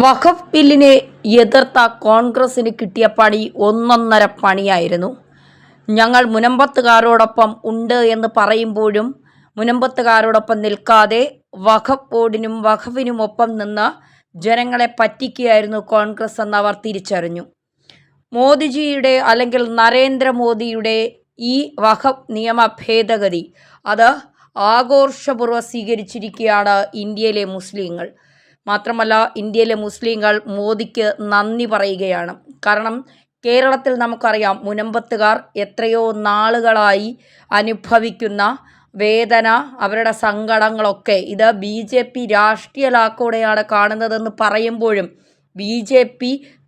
വഖഫ് ബില്ലിനെ എതിർത്ത കോൺഗ്രസിന് കിട്ടിയ പണി ഒന്നൊന്നര പണിയായിരുന്നു. ഞങ്ങൾ മുനമ്പത്തുകാരോടൊപ്പം ഉണ്ട് എന്ന് പറയുമ്പോഴും മുനമ്പത്തുകാരോടൊപ്പം നിൽക്കാതെ വഖഫ് ബോർഡിനും വഖഫിനുമൊപ്പം നിന്ന് ജനങ്ങളെ പറ്റിക്കുകയായിരുന്നു കോൺഗ്രസ് എന്നവർ തിരിച്ചറിഞ്ഞു. മോദിജിയുടെ അല്ലെങ്കിൽ നരേന്ദ്രമോദിയുടെ ഈ വഖഫ് നിയമ ഭേദഗതി അത് ആഘോഷപൂർവ്വം സ്വീകരിച്ചിരിക്കുകയാണ് ഇന്ത്യയിലെ മുസ്ലിങ്ങൾ. മാത്രമല്ല, ഇന്ത്യയിലെ മുസ്ലിങ്ങൾ മോദിക്ക് നന്ദി പറയുകയാണ്. കാരണം കേരളത്തിൽ നമുക്കറിയാം, മുനമ്പത്തുകാർ എത്രയോ നാളുകളായി അനുഭവിക്കുന്ന വേദന, അവരുടെ സങ്കടങ്ങളൊക്കെ ഇത് BJP രാഷ്ട്രീയ ലാക്കോടെയാണ് കാണുന്നതെന്ന് പറയുമ്പോഴും BJP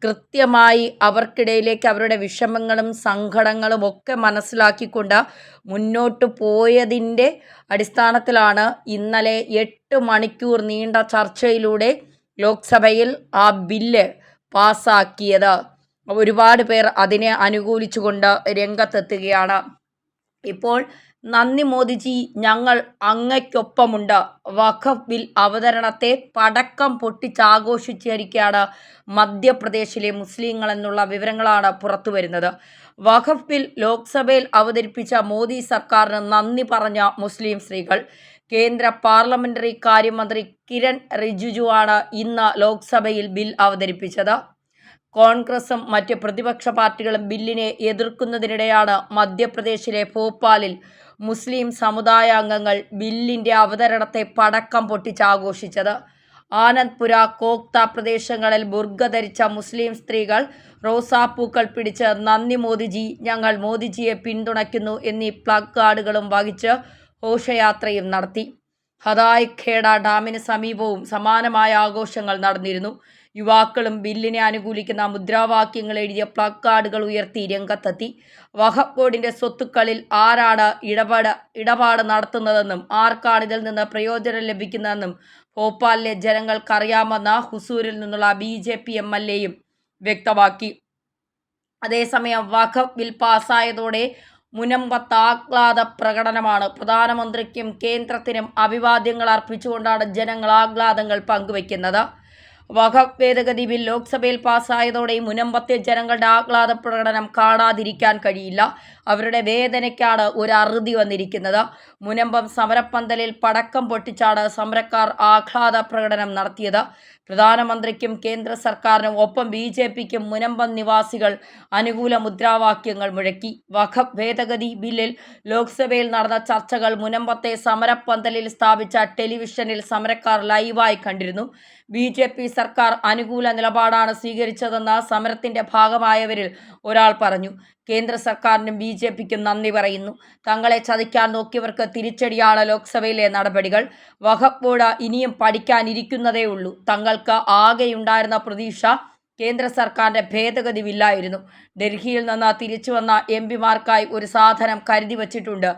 കൃത്യമായി അവർക്കിടയിലേക്ക് അവരുടെ വിഷമങ്ങളും സങ്കടങ്ങളും ഒക്കെ മനസ്സിലാക്കിക്കൊണ്ട് മുന്നോട്ട് പോയതിൻ്റെ അടിസ്ഥാനത്തിലാണ് ഇന്നലെ 8 മണിക്കൂർ നീണ്ട ചർച്ചയിലൂടെ ലോക്സഭയിൽ ആ ബില്ല് പാസ്സാക്കിയത്. ഒരുപാട് പേർ അതിനെ അനുകൂലിച്ചുകൊണ്ട് രംഗത്തെത്തുകയാണ്. ഇപ്പോൾ നന്ദി മോദിജി, ഞങ്ങൾ അങ്ങയ്ക്കൊപ്പമുണ്ട്. വഖഫ് ബിൽ അവതരണത്തെ പടക്കം പൊട്ടിച്ചാഘോഷിച്ചിരിക്കുകയാണ് മധ്യപ്രദേശിലെ മുസ്ലിങ്ങൾ എന്നുള്ള വിവരങ്ങളാണ് പുറത്തു വരുന്നത്. വഖഫ് ബിൽ ലോക്സഭയിൽ അവതരിപ്പിച്ച മോദി സർക്കാരിന് നന്ദി പറഞ്ഞ മുസ്ലിം സ്ത്രീകൾ. കേന്ദ്ര പാർലമെന്ററി കാര്യമന്ത്രി കിരൺ റിജിജുവാണ് ഇന്ന് ലോക്സഭയിൽ ബിൽ അവതരിപ്പിച്ചത്. കോൺഗ്രസും മറ്റ് പ്രതിപക്ഷ പാർട്ടികളും ബില്ലിനെ എതിർക്കുന്നതിനിടെയാണ് മധ്യപ്രദേശിലെ ഭോപ്പാലിൽ മുസ്ലിം സമുദായാംഗങ്ങൾ ബില്ലിൻ്റെ അവതരണത്തെ പടക്കം പൊട്ടിച്ചാഘോഷിച്ചത്. ആനന്ദ്പുര, കോക്ത പ്രദേശങ്ങളിൽ ബുർഖ ധരിച്ച മുസ്ലിം സ്ത്രീകൾ റോസാപ്പൂക്കൾ പിടിച്ച് നന്ദി മോദിജി, ഞങ്ങൾ മോദിജിയെ പിന്തുണയ്ക്കുന്നു എന്നീ പ്ലക്കാർഡുകളും വഹിച്ച് ഘോഷയാത്രയും നടത്തി. ഹദായ് ഖേഡ ഡാമിന് സമീപവും സമാനമായ ആഘോഷങ്ങൾ നടന്നിരുന്നു. യുവാക്കളും ബില്ലിനെ അനുകൂലിക്കുന്ന മുദ്രാവാക്യങ്ങൾ എഴുതിയ പ്ലക്കാർഡുകൾ ഉയർത്തി രംഗത്തെത്തി. വഖഫ് ബോർഡിൻ്റെ സ്വത്തുക്കളിൽ ആരാണ് ഇടപാട് നടത്തുന്നതെന്നും ആർക്കാണ് ഇതിൽ നിന്ന് പ്രയോജനം ലഭിക്കുന്നതെന്നും ഭോപ്പാലിലെ ജനങ്ങൾക്കറിയാമെന്ന ഹുസൂരിൽ നിന്നുള്ള BJP MLAയും വ്യക്തമാക്കി. അതേസമയം വഖഫ് ബിൽ പാസ്സായതോടെ മുനമ്പത്ത് ആഹ്ലാദ പ്രകടനമാണ്. പ്രധാനമന്ത്രിക്കും കേന്ദ്രത്തിനും അഭിവാദ്യങ്ങൾ അർപ്പിച്ചുകൊണ്ടാണ് ജനങ്ങൾ ആഹ്ലാദങ്ങൾ പങ്കുവയ്ക്കുന്നത്. വഖഫ് ഭേദഗതി ബിൽ ലോക്സഭയിൽ പാസ്സായതോടെ മുനമ്പത്തെ ജനങ്ങളുടെ ആഹ്ലാദ പ്രകടനം കാണാതിരിക്കാൻ കഴിയില്ല. അവരുടെ വേദനയ്ക്കാണ് ഒരു അറുതി വന്നിരിക്കുന്നത്. മുനമ്പം സമരപ്പന്തലിൽ പടക്കം പൊട്ടിച്ചാണ് സമരക്കാർ ആഹ്ലാദ പ്രകടനം നടത്തിയത്. പ്രധാനമന്ത്രിക്കും കേന്ദ്ര സർക്കാരിനും ഒപ്പം BJPക്കും മുനമ്പം നിവാസികൾ അനുകൂല മുദ്രാവാക്യങ്ങൾ മുഴക്കി. വഖഫ് ഭേദഗതി ബില്ലിൽ ലോക്സഭയിൽ നടന്ന ചർച്ചകൾ മുനമ്പത്തെ സമരപ്പന്തലിൽ സ്ഥാപിച്ച ടെലിവിഷനിൽ സമരക്കാർ ലൈവായി കണ്ടിരുന്നു. BJP സർക്കാർ അനുകൂല നിലപാടാണ് സ്വീകരിച്ചതെന്ന് സമരത്തിൻ്റെ ഭാഗമായവരിൽ ഒരാൾ പറഞ്ഞു. കേന്ദ്ര സർക്കാരിനും BJPക്കും നന്ദി പറയുന്നു. തങ്ങളെ ചതിക്കാൻ നോക്കിയവർക്ക് തിരിച്ചടിയാണ് ലോക്സഭയിലെ നടപടികൾ. വഖഫ് ബോർഡ് ഇനിയും പഠിക്കാനിരിക്കുന്നതേ ഉള്ളൂ. തങ്ങൾക്ക് ആകെയുണ്ടായിരുന്ന പ്രതീക്ഷ കേന്ദ്ര സർക്കാരിൻ്റെ ഭേദഗതി ബില്ലായിരുന്നു. ഡൽഹിയിൽ നിന്ന് തിരിച്ചു വന്ന MPമാർക്കായി ഒരു സാധനം കരുതി വച്ചിട്ടുണ്ട്.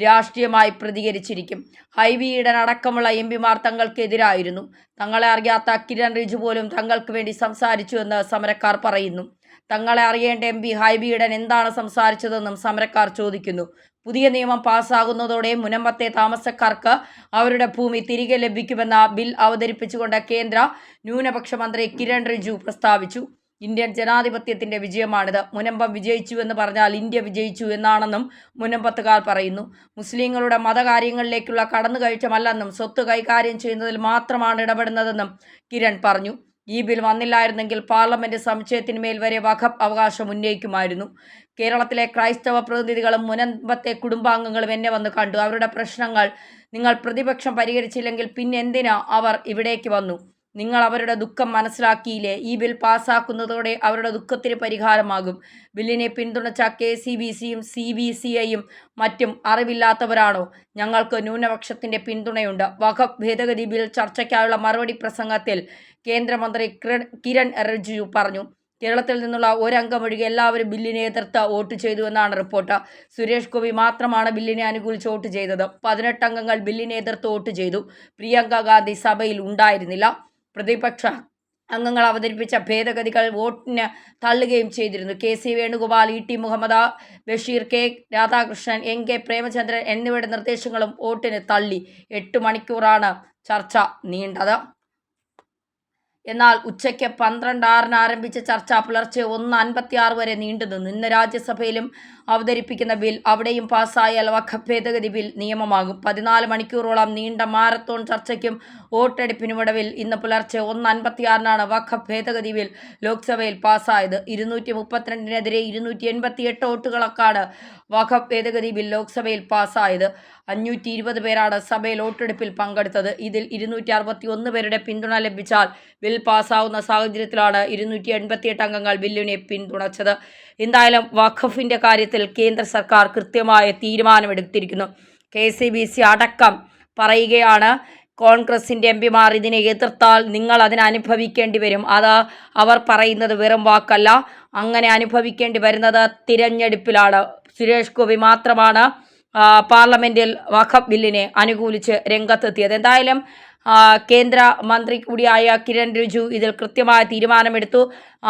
രാഷ്ട്രീയമായി പ്രതികരിച്ചിരിക്കും. ഹൈബി ഈഡൻ അടക്കമുള്ള MPമാർ തങ്ങൾക്കെതിരായിരുന്നു. തങ്ങളെ അറിയാത്ത കിരൺ റിജിജു പോലും തങ്ങൾക്ക് വേണ്ടി സംസാരിച്ചുവെന്ന് സമരക്കാർ പറയുന്നു. തങ്ങളെ അറിയേണ്ട MP ഹൈബി ഈഡൻ എന്താണ് സംസാരിച്ചതെന്നും സമരക്കാർ ചോദിക്കുന്നു. പുതിയ നിയമം പാസ്സാകുന്നതോടെ മുനമ്പത്തെ താമസക്കാർക്ക് അവരുടെ ഭൂമി തിരികെ ലഭിക്കുമെന്ന ബിൽ അവതരിപ്പിച്ചുകൊണ്ട് കേന്ദ്ര ന്യൂനപക്ഷ മന്ത്രി കിരൺ റിജിജു പ്രസ്താവിച്ചു. ഇന്ത്യൻ ജനാധിപത്യത്തിൻ്റെ വിജയമാണിത്. മുനമ്പം വിജയിച്ചുവെന്ന് പറഞ്ഞാൽ ഇന്ത്യ വിജയിച്ചു എന്നാണെന്നും മുനമ്പത്തുകാർ പറയുന്നു. മുസ്ലിങ്ങളുടെ മതകാര്യങ്ങളിലേക്കുള്ള കടന്നുകയറ്റമല്ലെന്നും സ്വത്ത് കൈകാര്യം ചെയ്യുന്നതിൽ മാത്രമാണ് ഇടപെടുന്നതെന്നും കിരൺ പറഞ്ഞു. ഈ ബിൽ വന്നില്ലായിരുന്നെങ്കിൽ പാർലമെന്റ് സമുച്ചയത്തിന്മേൽ വരെ വഖഫ് അവകാശം ഉന്നയിക്കുമായിരുന്നു. കേരളത്തിലെ ക്രൈസ്തവ പ്രതിനിധികളും മുനമ്പത്തെ കുടുംബാംഗങ്ങളും എന്നെ വന്ന് കണ്ടു. അവരുടെ പ്രശ്നങ്ങൾ നിങ്ങൾ പ്രതിപക്ഷം പരിഹരിച്ചില്ലെങ്കിൽ പിന്നെന്തിനാ അവർ ഇവിടേക്ക് വന്നു? നിങ്ങൾ അവരുടെ ദുഃഖം മനസ്സിലാക്കിയില്ലേ? ഈ ബിൽ പാസ്സാക്കുന്നതോടെ അവരുടെ ദുഃഖത്തിന് പരിഹാരമാകും. ബില്ലിനെ പിന്തുണച്ച KCBCയും CBCIയും മറ്റും അറിവില്ലാത്തവരാണോ? ഞങ്ങൾക്ക് ന്യൂനപക്ഷത്തിൻ്റെ പിന്തുണയുണ്ട്. വഖഫ് ഭേദഗതി ബിൽ ചർച്ചയ്ക്കായുള്ള മറുപടി പ്രസംഗത്തിൽ കേന്ദ്രമന്ത്രി കിരൺ റിജിജു പറഞ്ഞു. കേരളത്തിൽ നിന്നുള്ള ഒരംഗമൊഴികെ എല്ലാവരും ബില്ലിനെ എതിർത്ത് വോട്ട് ചെയ്തു എന്നാണ് റിപ്പോർട്ട്. സുരേഷ് ഗോപി മാത്രമാണ് ബില്ലിനെ അനുകൂലിച്ച് വോട്ട് ചെയ്തത്. 18 അംഗങ്ങൾ ബില്ലിനെ എതിർത്ത് വോട്ട് ചെയ്തു. പ്രിയങ്ക ഗാന്ധി സഭയിൽ ഉണ്ടായിരുന്നില്ല. പ്രതിപക്ഷ അംഗങ്ങൾ അവതരിപ്പിച്ച ഭേദഗതികൾ വോട്ടിന് തള്ളുകയും ചെയ്തിരുന്നു. KC Venugopal, ET Muhammad Basheer, K Radhakrishnan, NK Premachandran എന്നിവരുടെ നിർദ്ദേശങ്ങളും വോട്ടിന് തള്ളി. 8 മണിക്കൂറാണ് ചർച്ച നീണ്ടത്. എന്നാൽ ഉച്ചയ്ക്ക് 12:06 ആരംഭിച്ച ചർച്ച പുലർച്ചെ 1:56 വരെ നീണ്ടുനിന്നു. ഇന്ന് രാജ്യസഭയിലും അവതരിപ്പിക്കുന്ന ബിൽ അവിടെയും പാസ്സായാൽ വഖഫ് ഭേദഗതി ബിൽ നിയമമാകും. 14 മണിക്കൂറോളം നീണ്ട മാരത്തോൺ ചർച്ചയ്ക്കും വോട്ടെടുപ്പിനുമൊടുവിൽ ഇന്ന് പുലർച്ചെ 1:56 വഖഫ് ഭേദഗതി ബിൽ ലോക്സഭയിൽ പാസ്സായത്. 232-നെതിരെ 288 വോട്ടുകൾക്കാണ് വഖഫ് ഭേദഗതി ബിൽ ലോക്സഭയിൽ പാസ്സായത്. 520 പേരാണ് സഭയിൽ വോട്ടെടുപ്പിൽ പങ്കെടുത്തത്. ഇതിൽ 261 പേരുടെ പിന്തുണ ലഭിച്ചാൽ ബിൽ പാസ്സാവുന്ന സാഹചര്യത്തിലാണ് 288 അംഗങ്ങൾ ബില്ലിനെ പിന്തുണച്ചത്. എന്തായാലും വഖഫിൻ്റെ കാര്യത്തിൽ കേന്ദ്ര സർക്കാർ കൃത്യമായ തീരുമാനമെടുത്തിരിക്കുന്നു. KCBC അടക്കം പറയുകയാണ്, കോൺഗ്രസിൻ്റെ MP-മാർ ഇതിനെ എതിർത്താൽ നിങ്ങൾ അതിനെ അനുഭവിക്കേണ്ടി വരും. അത് അവർ പറയുന്നത് വെറും വാക്കല്ല, അങ്ങനെ അനുഭവിക്കേണ്ടി വരുന്നത് തിരഞ്ഞെടുപ്പിലാണ്. സുരേഷ് ഗോപി മാത്രമാണ് പാർലമെൻറ്റിൽ വഖഫ് ബില്ലിനെ അനുകൂലിച്ച് രംഗത്തെത്തിയത്. എന്തായാലും കേന്ദ്ര മന്ത്രി കൂടിയായ കിരൺ റിജിജു ഇതിൽ കൃത്യമായ തീരുമാനമെടുത്തു.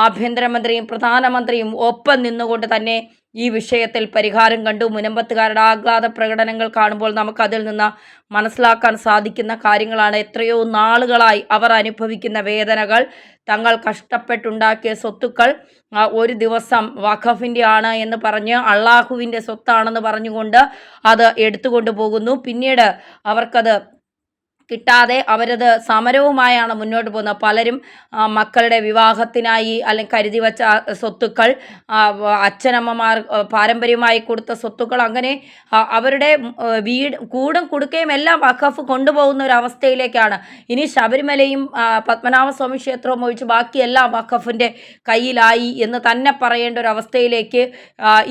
ആഭ്യന്തരമന്ത്രിയും പ്രധാനമന്ത്രിയും ഒപ്പം നിന്നുകൊണ്ട് തന്നെ ഈ വിഷയത്തിൽ പരിഹാരം കണ്ടു. മുനമ്പത്തുകാരുടെ ആഹ്ലാദ പ്രകടനങ്ങൾ കാണുമ്പോൾ നമുക്കതിൽ നിന്ന് മനസ്സിലാക്കാൻ സാധിക്കുന്ന കാര്യങ്ങളാണ്. എത്രയോ നാളുകളായി അവർ അനുഭവിക്കുന്ന വേദനകൾ, തങ്ങൾ കഷ്ടപ്പെട്ടുണ്ടാക്കിയ സ്വത്തുക്കൾ ഒരു ദിവസം വഖഫിൻ്റെ ആണ് എന്ന് പറഞ്ഞ് അള്ളാഹുവിൻ്റെ സ്വത്താണെന്ന് പറഞ്ഞുകൊണ്ട് അത് എടുത്തുകൊണ്ട് പോകുന്നു. പിന്നീട് അവർക്കത് കിട്ടാതെ അവരത് സമരവുമായാണ് മുന്നോട്ട് പോകുന്നത്. പലരും മക്കളുടെ വിവാഹത്തിനായി അല്ലെങ്കിൽ കരുതി വച്ച സ്വത്തുക്കൾ, അച്ഛനമ്മമാർ പാരമ്പര്യമായി കൊടുത്ത സ്വത്തുക്കൾ, അങ്ങനെ അവരുടെ കൂടും കുടുക്കയും എല്ലാം വഖഫ് കൊണ്ടുപോകുന്ന ഒരു അവസ്ഥയിലേക്കാണ്. ഇനി ശബരിമലയും പത്മനാഭസ്വാമി ക്ഷേത്രവും ഒഴിച്ച് ബാക്കിയെല്ലാം വഖഫിൻ്റെ കയ്യിലായി എന്ന് തന്നെ പറയേണ്ട ഒരു അവസ്ഥയിലേക്ക്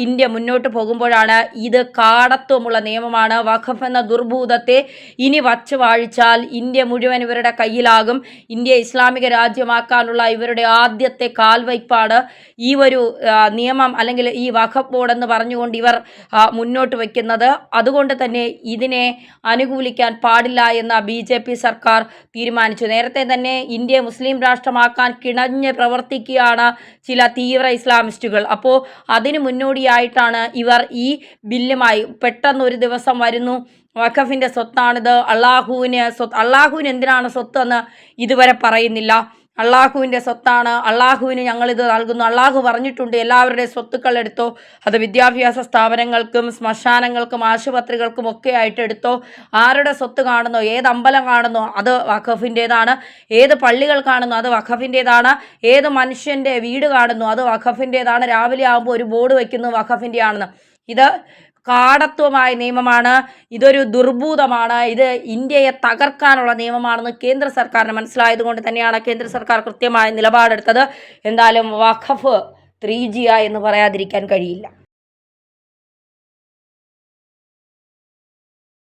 ഇന്ത്യ മുന്നോട്ട് പോകുമ്പോഴാണ് ഇത് കാടത്വമുള്ള നിയമമാണ്. വഖഫ് എന്ന ദുർഭൂതത്തെ ഇനി വച്ച് വാഴിച്ച ഇന്ത്യ മുഴുവൻ ഇവരുടെ കയ്യിലാകും. ഇന്ത്യ ഇസ്ലാമിക രാജ്യമാക്കാനുള്ള ഇവരുടെ ആദ്യത്തെ കാൽവയ്പ്പാണ് ഈ ഒരു നിയമം അല്ലെങ്കിൽ ഈ വഖഫ് ബോർഡ് എന്ന് പറഞ്ഞുകൊണ്ട് ഇവർ മുന്നോട്ട് വയ്ക്കുന്നത്. അതുകൊണ്ട് തന്നെ ഇതിനെ അനുകൂലിക്കാൻ പാടില്ല എന്ന് BJP സർക്കാർ തീരുമാനിച്ചു. നേരത്തെ തന്നെ ഇന്ത്യയെ മുസ്ലിം രാഷ്ട്രമാക്കാൻ കിണഞ്ഞ് പ്രവർത്തിക്കുകയാണ് ചില തീവ്ര ഇസ്ലാമിസ്റ്റുകൾ. അപ്പോൾ അതിന് മുന്നോടിയായിട്ടാണ് ഇവർ ഈ ബില്ലുമായി പെട്ടെന്നൊരു ദിവസം വരുന്നു, വഖഫിൻ്റെ സ്വത്താണിത്, അള്ളാഹുവിന് എന്തിനാണ് സ്വത്ത് എന്ന് ഇതുവരെ പറയുന്നില്ല. അള്ളാഹുവിൻ്റെ സ്വത്താണ്, അള്ളാഹുവിന് ഞങ്ങളിത് നൽകുന്നു, അള്ളാഹു പറഞ്ഞിട്ടുണ്ട് എല്ലാവരുടെയും സ്വത്തുക്കൾ എടുത്തോ, അത് വിദ്യാഭ്യാസ സ്ഥാപനങ്ങൾക്കും ശ്മശാനങ്ങൾക്കും ആശുപത്രികൾക്കും ഒക്കെ ആയിട്ട് എടുത്തോ. ആരുടെ സ്വത്ത് കാണുന്നോ, ഏത് അമ്പലം കാണുന്നോ അത് വഖഫിൻ്റേതാണ്, ഏത് പള്ളികൾ കാണുന്നോ അത് വഖഫിൻ്റേതാണ്, ഏത് മനുഷ്യൻ്റെ വീട് കാണുന്നോ അത് വഖഫിൻ്റേതാണ്. രാവിലെ ആകുമ്പോൾ ഒരു ബോർഡ് വയ്ക്കുന്നു വഖഫിൻ്റെ ആണെന്ന്. ഇത് കാടത്വമായ നിയമമാണ്, ഇതൊരു ദുർഭൂതമാണ്, ഇത് ഇന്ത്യയെ തകർക്കാനുള്ള നിയമമാണെന്ന് കേന്ദ്ര സർക്കാരിന് മനസ്സിലായതുകൊണ്ട് തന്നെയാണ് കേന്ദ്ര സർക്കാർ കൃത്യമായ നിലപാടെടുത്തത്. എന്തായാലും വഖഫ് 3G എന്ന് പറയാതിരിക്കാൻ കഴിയില്ല.